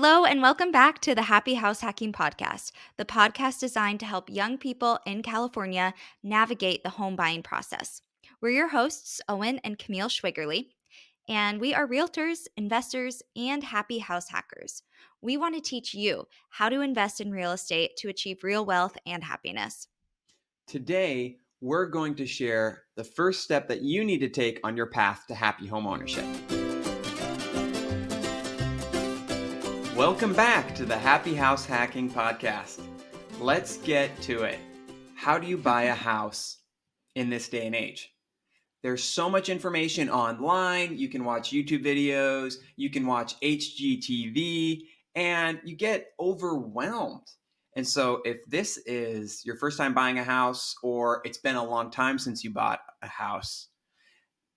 Hello, and welcome back to the Happy House Hacking Podcast, the podcast designed to help young people in California navigate the home buying process. We're your hosts, Owen and Camille Schwaegerle, and we are realtors, investors, and happy house hackers. We want to teach you how to invest in real estate to achieve real wealth and happiness. Today, we're going to share the first step that you need to take on your path to happy home ownership. Welcome back to the Happy House Hacking Podcast. Let's get to it. How do you buy a house in this day and age? There's so much information online. You can watch YouTube videos, you can watch HGTV, and you get overwhelmed. And so if this is your first time buying a house, or it's been a long time since you bought a house,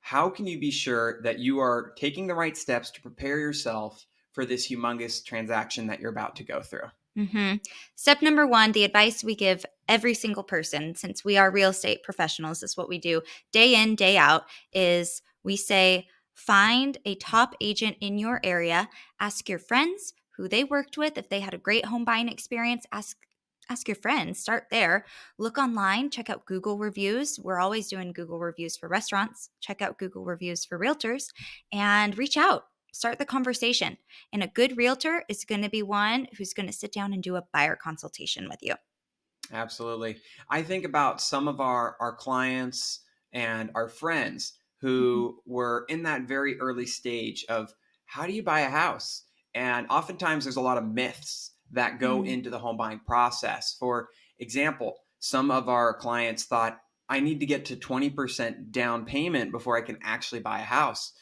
how can you be sure that you are taking the right steps to prepare yourself for this humongous transaction that you're about to go through? Step number one, the advice we give every single person, since we are real estate professionals, is what we do day in, day out, is we say, find a top agent in your area, ask your friends who they worked with. If they had a great home buying experience, ask your friends, start there. Look online, check out Google reviews. We're always doing Google reviews for restaurants. Check out Google reviews for realtors and reach out. Start the conversation. And a good realtor is going to be one who's going to sit down and do a buyer consultation with you. Absolutely. I think about some of our clients and our friends who were in that very early stage of how do you buy a house? And oftentimes there's a lot of myths that go into the home buying process. For example, some of our clients thought, I need to get to 20% down payment before I can actually buy a house.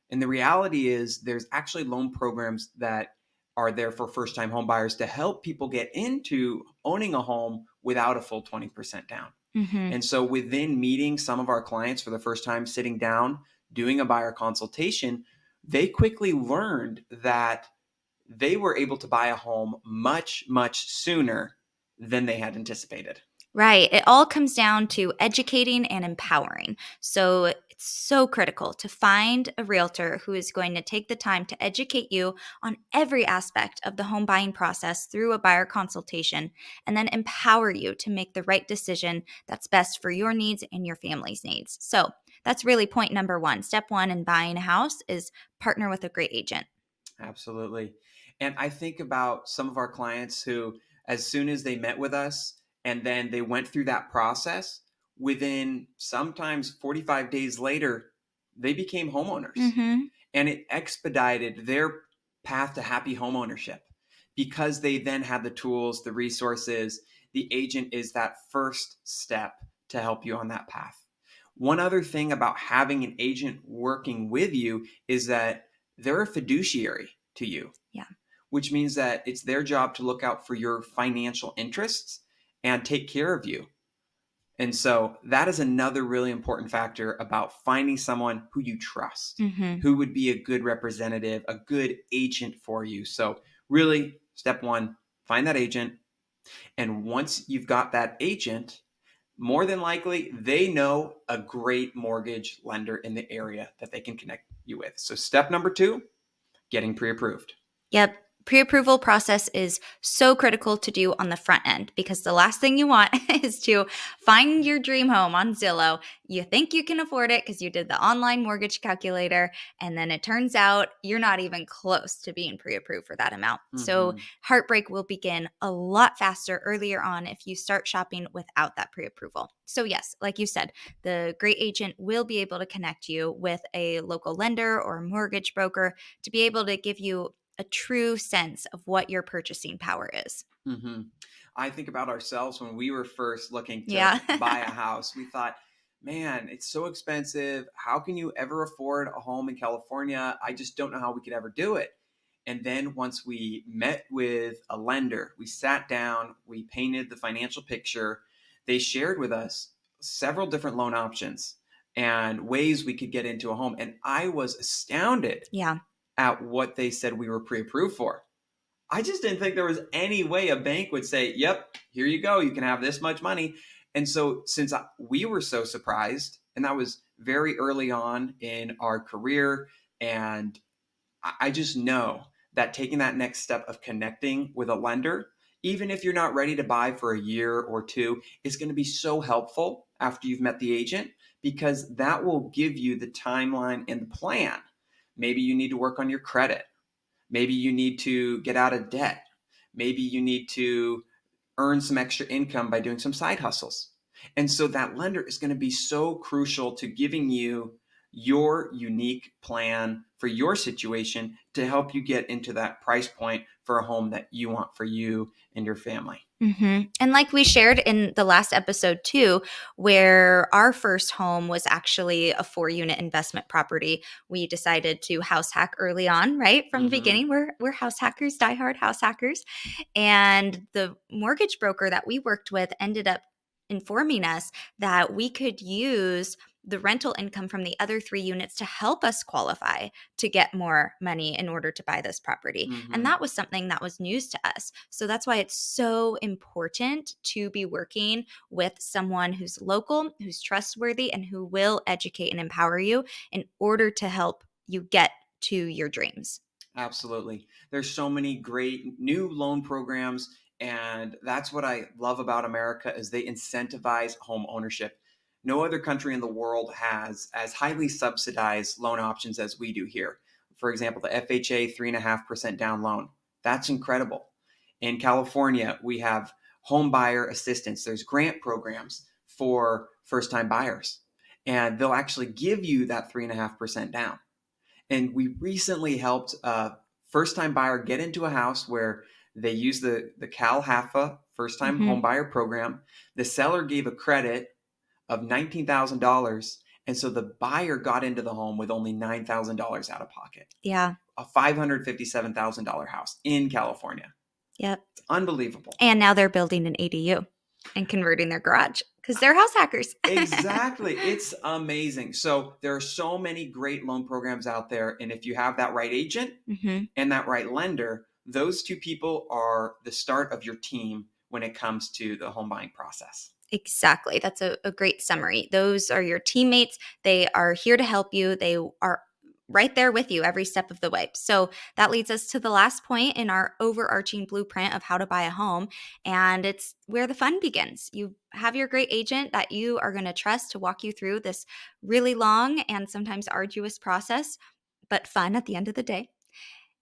And the reality is there's actually loan programs that are there for first-time home buyers to help people get into owning a home without a full 20% down. And so within meeting some of our clients for the first time, sitting down, doing a buyer consultation, they quickly learned that they were able to buy a home much, much sooner than they had anticipated. Right. It all comes down to educating and empowering. So it's so critical to find a realtor who is going to take the time to educate you on every aspect of the home buying process through a buyer consultation, and then empower you to make the right decision that's best for your needs and your family's needs. So that's really point number one. Step one in buying a house is partner with a great agent. Absolutely. And I think about some of our clients who, as soon as they met with us and then they went through that process, within sometimes 45 days later, they became homeowners. And it expedited their path to happy home ownership because they then had the tools, the resources. The agent is that first step to help you on that path. One other thing about having an agent working with you is that they're a fiduciary to you. Yeah. Which means that it's their job to look out for your financial interests and take care of you. And so that is another really important factor about finding someone who you trust, who would be a good representative, a good agent for you. So really, step one, find that agent. And once you've got that agent, more than likely, they know a great mortgage lender in the area that they can connect you with. So step number two, getting pre-approved. Yep. Pre-approval process is so critical to do on the front end, because the last thing you want is to find your dream home on Zillow. You think you can afford it because you did the online mortgage calculator, and then it turns out you're not even close to being pre-approved for that amount. So heartbreak will begin a lot faster earlier on if you start shopping without that pre-approval. So yes, like you said, the great agent will be able to connect you with a local lender or a mortgage broker to be able to give you a true sense of what your purchasing power is. I think about ourselves when we were first looking to buy a house. We thought, man, it's so expensive. How can you ever afford a home in California? I just don't know how we could ever do it. And then once we met with a lender, we sat down, we painted the financial picture. They shared with us several different loan options and ways we could get into a home. And I was astounded at what they said we were pre-approved for. I just didn't think there was any way a bank would say, yep, here you go. You can have this much money. And so since we were so surprised, and that was very early on in our career, and I just know that taking that next step of connecting with a lender, even if you're not ready to buy for a year or two, is going to be so helpful after you've met the agent, because that will give you the timeline and the plan. Maybe you need to work on your credit. Maybe you need to get out of debt. Maybe you need to earn some extra income by doing some side hustles. And so that lender is going to be so crucial to giving you your unique plan for your situation to help you get into that price point for a home that you want for you and your family. And like we shared in the last episode too, where our first home was actually a 4-unit investment property, we decided to house hack early on, right? From the beginning, we're house hackers, diehard house hackers. And the mortgage broker that we worked with ended up informing us that we could use the rental income from the other 3 units to help us qualify to get more money in order to buy this property. And that was something that was news to us. So that's why it's so important to be working with someone who's local, who's trustworthy, and who will educate and empower you in order to help you get to your dreams. Absolutely. There's so many great new loan programs, and that's what I love about America is they incentivize home ownership. No other country in the world has as highly subsidized loan options as we do here. For example, the FHA 3.5% down loan. That's incredible. In California, we have home buyer assistance. There's grant programs for first-time buyers, and they'll actually give you that 3.5% down. And we recently helped a first-time buyer get into a house where they use the Cal HAFA first-time home buyer program. The seller gave a credit of $19,000. And so the buyer got into the home with only $9,000 out of pocket. Yeah. A $557,000 house in California. Yep. It's unbelievable. And now they're building an ADU and converting their garage because they're house hackers. Exactly. It's amazing. So there are so many great loan programs out there. And if you have that right agent and that right lender, those two people are the start of your team when it comes to the home buying process. Exactly. That's a great summary. Those are your teammates. They are here to help you. They are right there with you every step of the way. So that leads us to the last point in our overarching blueprint of how to buy a home. And it's where the fun begins. You have your great agent that you are going to trust to walk you through this really long and sometimes arduous process, but fun at the end of the day.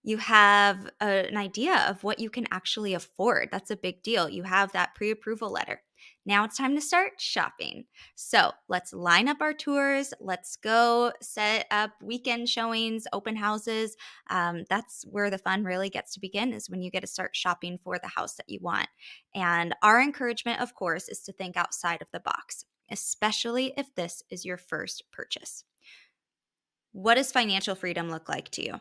You have an idea of what you can actually afford. That's a big deal. You have that pre-approval letter. Now it's time to start shopping. So let's line up our tours. Let's go set up weekend showings, open houses. That's where the fun really gets to begin, is when you get to start shopping for the house that you want. And our encouragement, of course, is to think outside of the box, especially if this is your first purchase. What does financial freedom look like to you?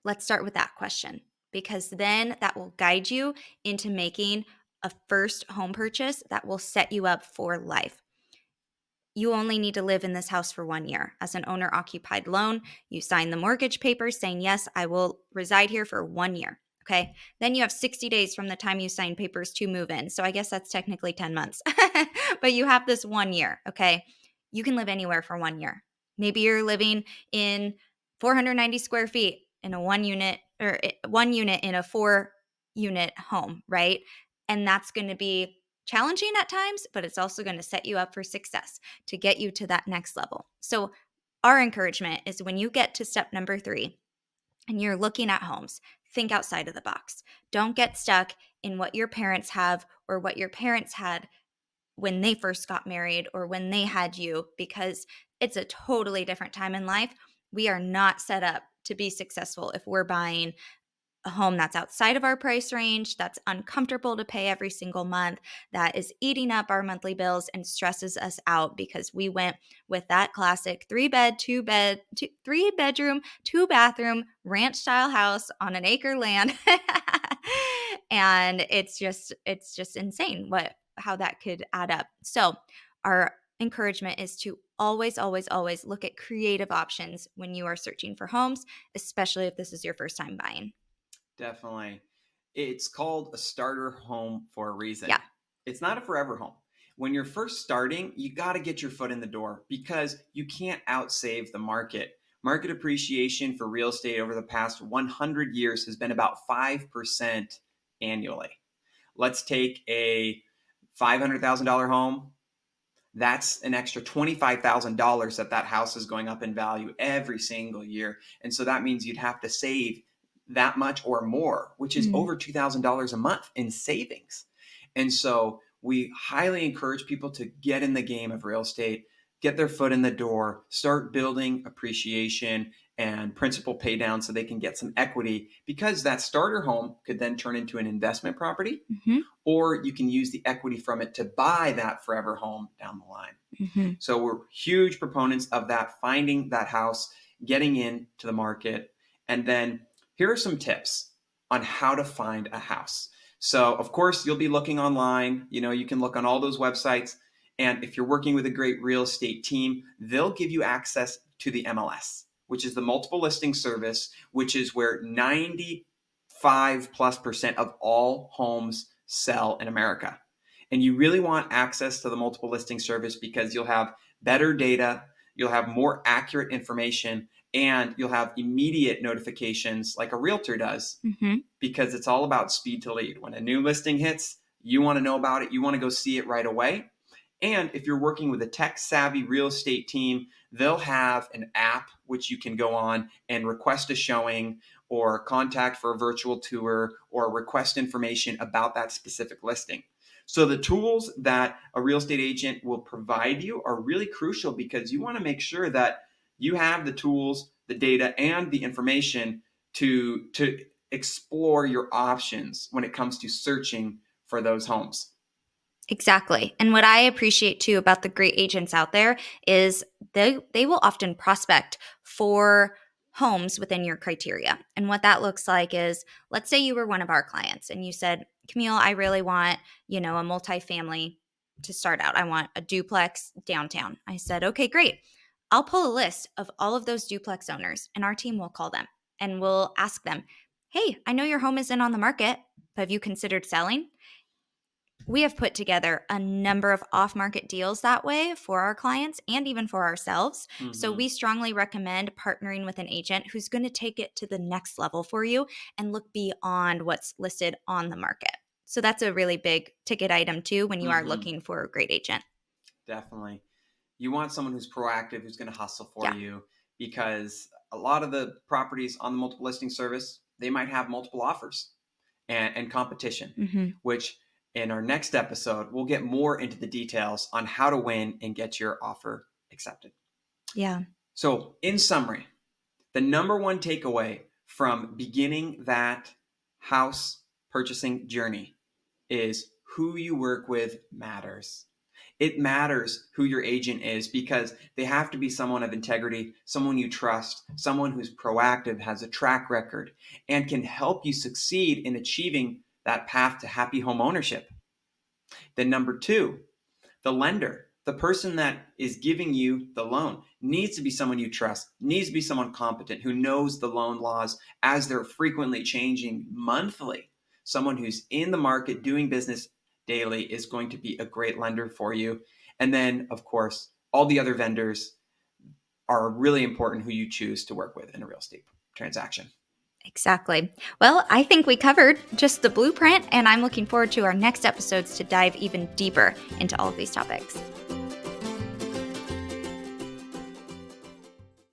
Let's start with that question, because then that will guide you into making a first home purchase that will set you up for life. You only need to live in this house for 1 year. As an owner-occupied loan, you sign the mortgage papers saying, yes, I will reside here for 1 year. Okay. Then you have 60 days from the time you sign papers to move in. So I guess that's technically 10 months, but you have this 1 year. Okay. You can live anywhere for 1 year. Maybe you're living in 490 square feet in a 1 unit, or 1 unit in a 4-unit home, right? And that's going to be challenging at times, but it's also going to set you up for success to get you to that next level. So our encouragement is, when you get to step number 3 and you're looking at homes, think outside of the box. Don't get stuck in what your parents have or what your parents had when they first got married or when they had you, because it's a totally different time in life. We are not set up to be successful if we're buying a home that's outside of our price range, that's uncomfortable to pay every single month, that is eating up our monthly bills and stresses us out because we went with that classic 3-bedroom, 2-bathroom ranch style house on an acre land. And it's just insane how that could add up. So our encouragement is to always, always, always look at creative options when you are searching for homes, especially if this is your first time buying. Definitely. It's called a starter home for a reason. Yeah. It's not a forever home. When you're first starting, you got to get your foot in the door, because you can't outsave the market Market appreciation for real estate over the past 100 years has been about 5% annually. Let's take a $500,000 home. That's an extra $25,000 that house is going up in value every single year. And so that means you'd have to save that much or more, which is over $2,000 a month in savings. And so we highly encourage people to get in the game of real estate, get their foot in the door, start building appreciation and principal pay down so they can get some equity, because that starter home could then turn into an investment property, or you can use the equity from it to buy that forever home down the line. So we're huge proponents of that, finding that house, getting into the market. And then here are some tips on how to find a house. So of course, you'll be looking online. You can look on all those websites. And if you're working with a great real estate team, they'll give you access to the MLS, which is the multiple listing service, which is where 95+% of all homes sell in America. And you really want access to the multiple listing service because you'll have better data, you'll have more accurate information, and you'll have immediate notifications like a realtor does, because it's all about speed to lead. When a new listing hits, you want to know about it. You want to go see it right away. And if you're working with a tech-savvy real estate team, they'll have an app which you can go on and request a showing or contact for a virtual tour or request information about that specific listing. So the tools that a real estate agent will provide you are really crucial, because you want to make sure that you have the tools, the data, and the information to explore your options when it comes to searching for those homes. Exactly. And what I appreciate too about the great agents out there is they will often prospect for homes within your criteria. And what that looks like is, let's say you were one of our clients and you said, Camille, I really want, a multifamily to start out. I want a duplex downtown. I said, okay, great. I'll pull a list of all of those duplex owners and our team will call them and we'll ask them, hey, I know your home isn't on the market, but have you considered selling? We have put together a number of off-market deals that way for our clients and even for ourselves. So we strongly recommend partnering with an agent who's going to take it to the next level for you and look beyond what's listed on the market. So that's a really big ticket item too when you are looking for a great agent. Definitely. You want someone who's proactive, who's going to hustle for you, because a lot of the properties on the multiple listing service, they might have multiple offers and competition, which in our next episode, we'll get more into the details on how to win and get your offer accepted. Yeah. So in summary, the number one takeaway from beginning that house purchasing journey is who you work with matters. It matters who your agent is, because they have to be someone of integrity, someone you trust, someone who's proactive, has a track record, and can help you succeed in achieving that path to happy home ownership. Then number two, the lender, the person that is giving you the loan, needs to be someone you trust, needs to be someone competent who knows the loan laws as they're frequently changing monthly. Someone who's in the market doing business daily is going to be a great lender for you. And then, of course, all the other vendors are really important who you choose to work with in a real estate transaction. Exactly. Well, I think we covered just the blueprint, and I'm looking forward to our next episodes to dive even deeper into all of these topics.